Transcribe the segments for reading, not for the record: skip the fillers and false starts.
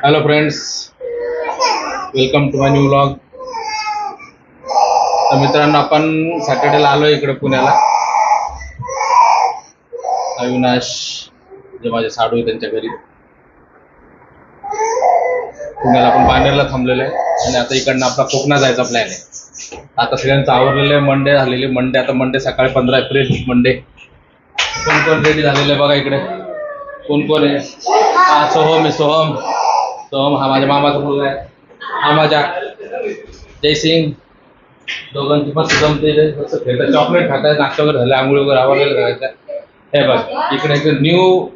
Hello friends, welcome to my new vlog. तर मित्रांनो, आपण सॅटर्डेला आलो इकडे पुण्याला. अविनाश जे माझे साडू आहे त्यांच्या घरी. पुण्याला आपण बाणेरला थांबलेलो आहे आणि आता इकडनं आपला कोकणात जायचा प्लॅन आहे. आता सगळ्यांचं आवरलेलं आहे. मंडे झालेली मंडे. आता मंडे सकाळी 15 एप्रिल मंडे. कोण कोण रेडी झालेलं आहे बघा इकडे. कोण कोण आहे? हा सोहम आहे. सोहम हा माझ्या मामाचा मुलगा आहे. हा माझ्या जयसिंग. दोघांची पण जमते खेळतात. चॉकलेट खातात. नाश्ता वगैरे झालं. आंघोळ वगैरे आवडलेलं करायचं. हे बघ इकडे एक न्यू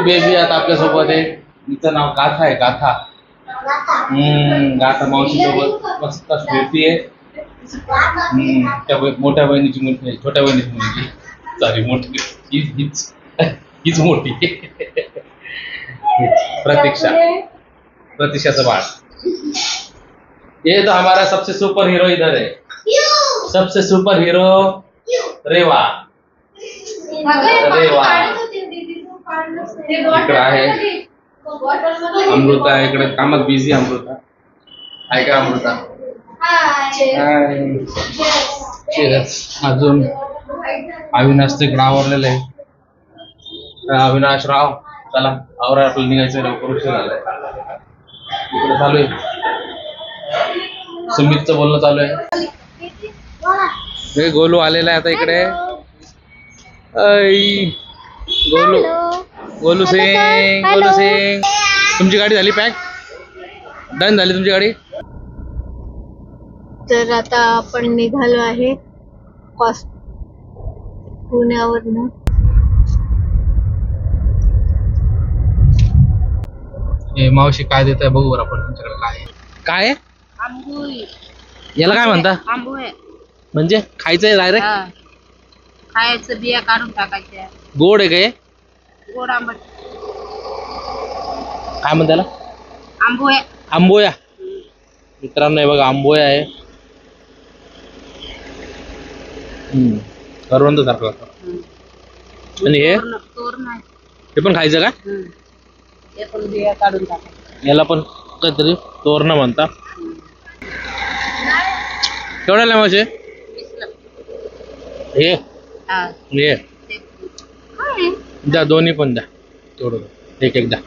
बेबी आता आपल्यासोबत आहे. तिचं नाव गाथा आहे. गाथा. गाथा मावशी सोबत मस्त खेळतीये. त्या मोठ्या बहिणीची मुलगी, छोट्या बहिणीची मुलगी. सॉरी, मोठी हीच मोठी. प्रतीक्षाचं बाळ. ये तो हमारा सबसे सुपर हीरो इधर है. सबसे सुपर हीरो रेवा. इकडे आहे अमृता. इकडे कामात बिझी अमृता आहे का? अमृता अजून अविनाश तिकडे आवरलेलं आहे. अविनाश राव, चला आवरा, आपल्याला निघायचं. लवकर उशीर झालाय. इकडे चालू आहे सुमितचं बोलणं चालू आहे. गोलू आलेला आहे आता इकडे. गोलू सिंग. तुमची गाडी झाली पॅक? डन झाली तुमची गाडी? तर आता आपण निघालो आहे पुण्यावरनं. मावशी काय देत आहे बघू बरं आपण. तुमच्याकडे काय आहे? आंबोळी. याला काय म्हणता? आंबोळी म्हणजे खायचंय डायरेक्ट? खायचं, बिया काढून टाकायच्या. गोड आहे काय? गोड आंबट. काय म्हणता त्याला? आंबोळ्या. आंबोया. मित्रांनो हे बघा आंबोया आहे. करवंद सारखं. आणि हे पण खायचं का? ते पण बिया काढून टाकायच्या. याला पण काहीतरी तोरणं म्हणता. केवढ्याला मावशे? हे द्या, दोन्ही पण द्या. तेवढं एक द्या.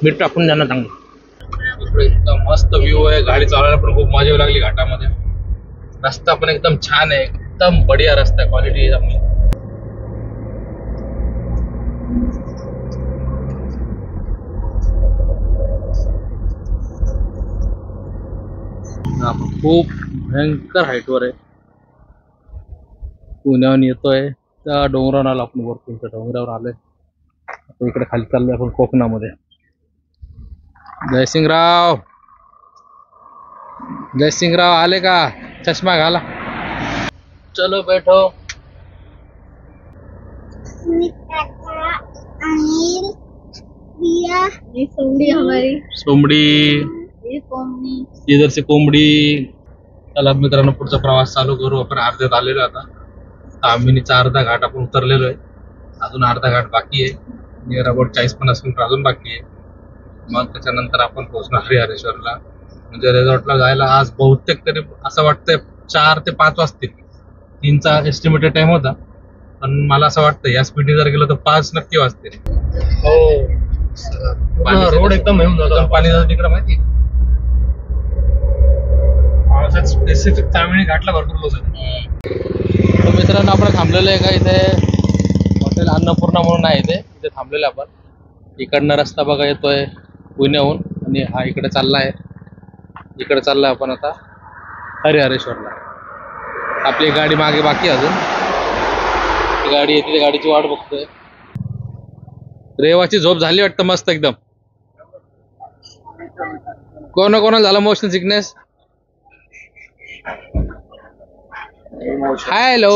मीठ टाकून द्या ना चांगलं. इकडे एकदम मस्त व्ह्यू आहे. गाडी चालवायला पण खूप मजा लागली घाटामध्ये. रस्ता पण एकदम छान आहे. एकदम बढिया रस्ता आहे. क्वालिटी आहे आपली. आपण खूप भयंकर हाईटवर आहे. पुण्याहून येतोय त्या डोंगरावर आलो आपण. वरतून त्या डोंगरावर आलोय. इकडे खाली चाललोय आपण कोकणामध्ये. जयसिंगराव आले का? चष्मा घाला. चलो बैठो. सोमडी. इधर से कोंबडी. चला मित्रांनो, पुढचा प्रवास चालू करू आपण. अर्ध्यात आलेलो आता. तामिनीचा अर्धा घाट आपण उतरलेलो आहे. अजून अर्धा घाट बाकी आहे. नियर अबाउट 40-50 किलोमीटर अजून बाकी आहे. मग त्याच्यानंतर आपण पोहोचणार हरिहरेश्वरला. म्हणजे रिसॉर्टला जायला आज बहुतेक तरी असं वाटतंय 4 ते 5 वाजतील. 3चा एस्टिमेटेड टाइम होता, पण मला असं वाटतं या स्पीडने जर गेलो तर 5 नक्की वाजतील. हो, रोड एकदम पाणी जातं तिकडे माहिती. स्पेसिफिक तामिणी घाटला भरपूर लोक आहेत. मित्रांनो, आपण थांबलेलो आहे का इथे. हॉटेल अन्नपूर्णा म्हणून आहे इथे थांबलेलं आपण. इकडनं रस्ता बघा येतोय पुण्याहून आणि हा इकडे चाललाय. इकडे चाललाय आपण आता हरिहरेश्वरला. आपली गाडी मागे बाकी अजून. गाडी येते, त्या गाडीची वाट बघतोय. रेवाची झोप झाली वाटतं मस्त एकदम. कोणाला झाला मोशन सिकनेस? हेलो.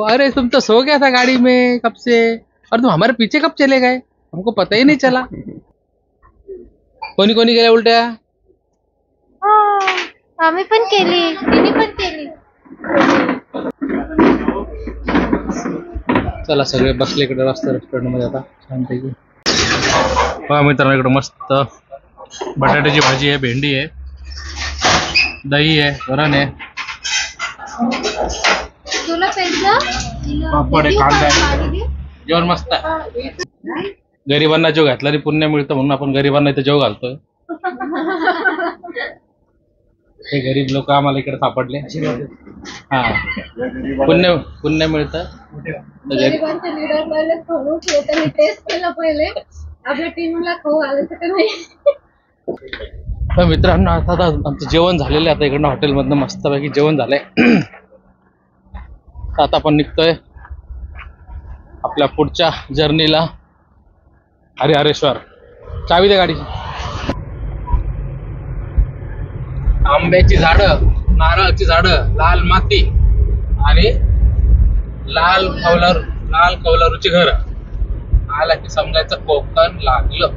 अरे तुम तो सो गया था गाड़ी में कब से, और तुम हमारे पीछे कब चले गए? हमको पता ही नहीं चला. कोणी गेल्या उलट्या? आम्ही पण केली, तिने पण केली. चला सगळे बसले इकडे रेस्टॉरंट मध्ये आता छानपैकी. मित्रांनो इकडे मस्त बटाट्याची भाजी आहे, भेंडी आहे, दही आहे, वरण आहे, पापड आहे, कांदा आहे. जेवण मस्त आहे. गरिबांना जेव घातला पुण्य मिळतं म्हणून आपण गरिबांना इथे जेव घालतोय. हे गरीब लोक आम्हाला इकडे सापडले. हा, पुण्य पुण्य मिळतं. तर मित्रांनो आता आमचं जेवण झालेलं आहे. आता इकडनं हॉटेलमधनं मस्तपैकी जेवण झालंय. आता आपण निघतोय आपल्या पुढच्या जर्नीला. हरिहरेश्वर. चावी दे गाडीची. आंब्याची झाडं, नारळाची झाडं, लाल माती आणि लाल कौलारूची घर आला की समजायचं कोकण लागलं.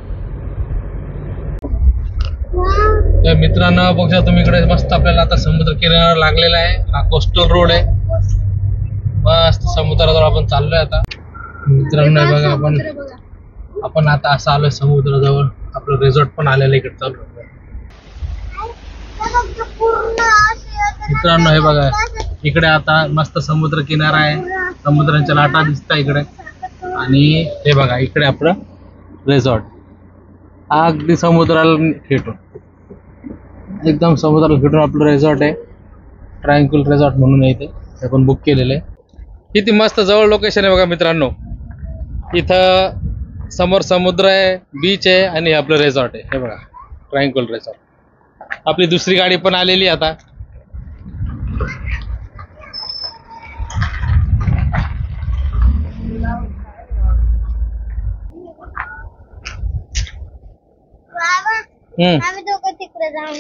तर मित्रांनो बघा तुम्ही इकडे मस्त आपल्याला आता समुद्र किनारा लागलेला आहे. हा कोस्टल रोड आहे. मस्त समुद्राजवळ आपण चाललोय आता. मित्रांनो बघा आपण आता असं आलोय समुद्राजवळ. आपलं रिसॉर्ट पण आलेलं इकडे चालू. मित्रांनो हे बघा इकडे आता मस्त समुद्र किनारा आहे. समुद्राच्या लाटा दिसतात इकडे. आणि हे बघा इकडे आपलं रिसॉर्ट. अगदी समुद्राला खेटून, एकदम समुद्राला खेटून आपलं रिसॉर्ट आहे. ट्रायंगल रिसॉर्ट म्हणून इथे आपण बुक केलेलं आहे. किती मस्त जवळ लोकेशन आहे बघा मित्रांनो. इथं समोर समुद्र आहे, बीच आहे आणि आपलं रिसॉर्ट आहे. हे बघा ट्रायंगल रिसॉर्ट. आपली दुसरी गाडी पण आलेली आता.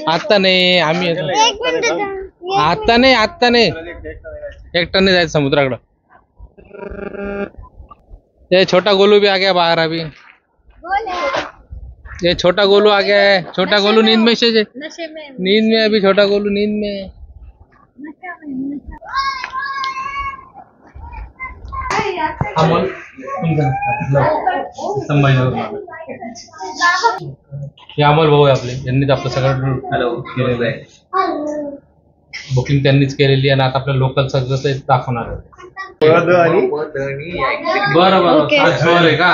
आता नाही आम्ही आता नाही एकट्याने जायचं समुद्राकडं. ये छोटा गोलू भी आ गया बाहर अभी. ये छोटा गोलू आ गया है. छोटा गोलू नींद में से नींद में अभी छोटा गोलू नींद में. अमोल हे अमोल भाऊ आहे आपले. यांनीच आपलं सगळं केलेलं आहे. बुकिंग त्यांनीच केलेली आहे. आणि आता आपल्या लोकल सगळं ते दाखवणार आहे. बरं आहे का.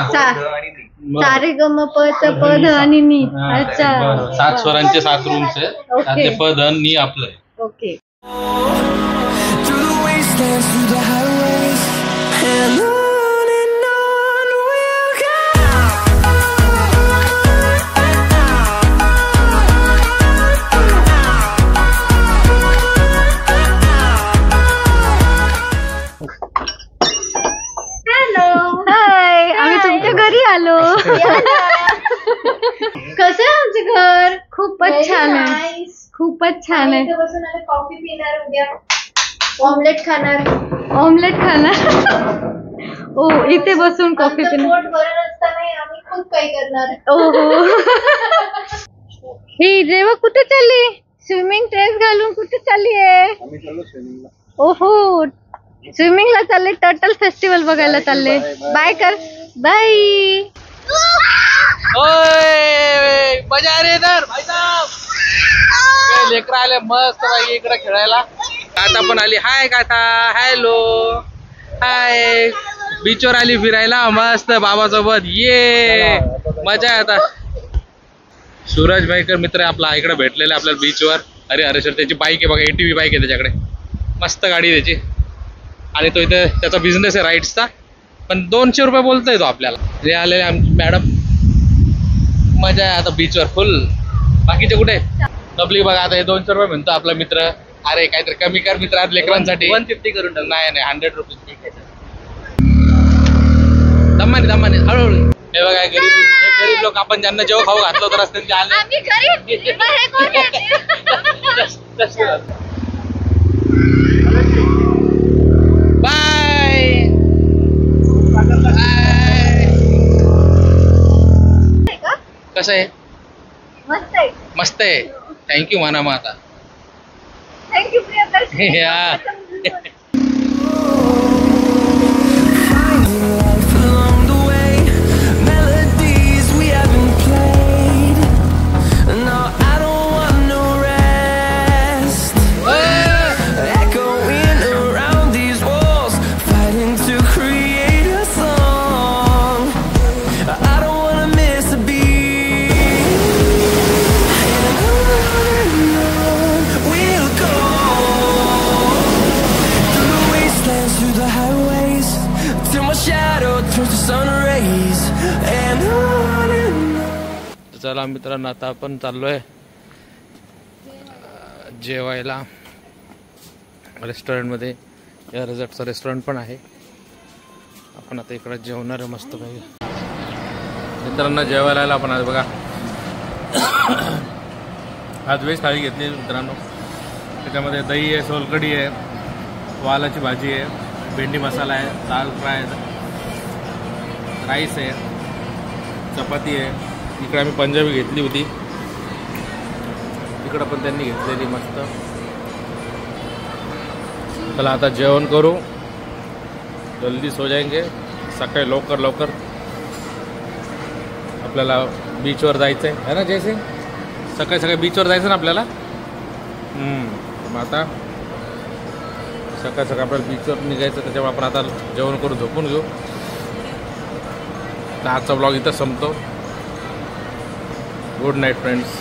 सारे गम पद आणि नी. अच्छा 7 स्वरांचे 7 रूम्स आहे. त्यातले पद आणि नी आपलं आहे. ओके. कसं आहे आमचं घर. खूपच छान आहे. खूपच छान आहे. कॉफी पिणार, उद्या ऑमलेट खाणार. ओ इथे बसून कॉफी पिणार. पोट भरून असताना आम्ही खूप काही करणार. ओहो. ही रेवा कुठे चालली. स्विमिंग ड्रेस घालून कुठे चालली आहे. ओहो स्विमिंगला चालले. टर्टल फेस्टिवल बघायला चालले. बाय कर. बाय. ओय मजा रे इधर भाई साहब. लेकर आले मस्त भाई इकडे खेळायला. काता पण आली. हाय काता. Hello hi. बीचवर आली फिरायला मस्त बाबासोबत. ये मजा आहे आता. सूरज भाईकर मित्र आपला इकडे भेटलेला आपल्याला बीचवर. अरे अरे सर त्याची बाईक आहे बघा. ATV बाईक आहे त्याच्याकडे. मस्त गाडी त्याची. आणि तो इथे त्याचा बिझनेस आहे राईड्सचा. पण 200 रुपये बोलतोय तो आपल्याला. हे आलेले आमची मॅडम. मजा आहे आता बीचवर फुल. बाकीचे कुठे पब्लिक बघा. आता हे 200 रुपये म्हणतो आपला मित्र. अरे काहीतरी कमी कर मित्र आज लेकरांसाठी. 150 करून टाक. नाही 100 रुपये. दमाने हळूहळू. हे बघा गरीब लोक आपण ज्यांना जेव्हा खाऊ घातलं तर रस्त्याने आले. बाय. कसं आहे. मस्त आहे. थँक्यू म्हणा मग आता. थँक्यू प्रियदर्शनी. चला मित्रांनो, आता आपण चाललोय जेवायला रेस्टॉरंटमध्ये. या रिझॉर्टचं रेस्टॉरंट पण आहे. आपण आता इकडे जेवणार आहे मस्त पैकी. मित्रांनो जेवायला आला आपण आज बघा. आज व्हेज थाळी घेतली मित्रांनो. त्याच्यामध्ये दही आहे, सोलकढी आहे, वालाची भाजी आहे, भेंडी मसाला आहे, दाल फ्राय, राईस आहे, चपाती आहे. इकडे आम्ही पंजाबी घेतली होती, इकडं पण त्यांनी घेतलेली मस्त. चला आता जेवण करू, जल्दी सो जाएंगे. सकाळी लवकर लवकर आपल्याला बीचवर जायचं आहे ना जयसिंग. सकाळी सकाळी बीचवर जायचं ना आपल्याला. मग आता सकाळी सकाळी आपल्याला बीचवर निघायचं, त्याच्यामुळे आपण आता जेवण करून झोपून घेऊ. तर आजचा ब्लॉग इथं संपतो. Good night friends.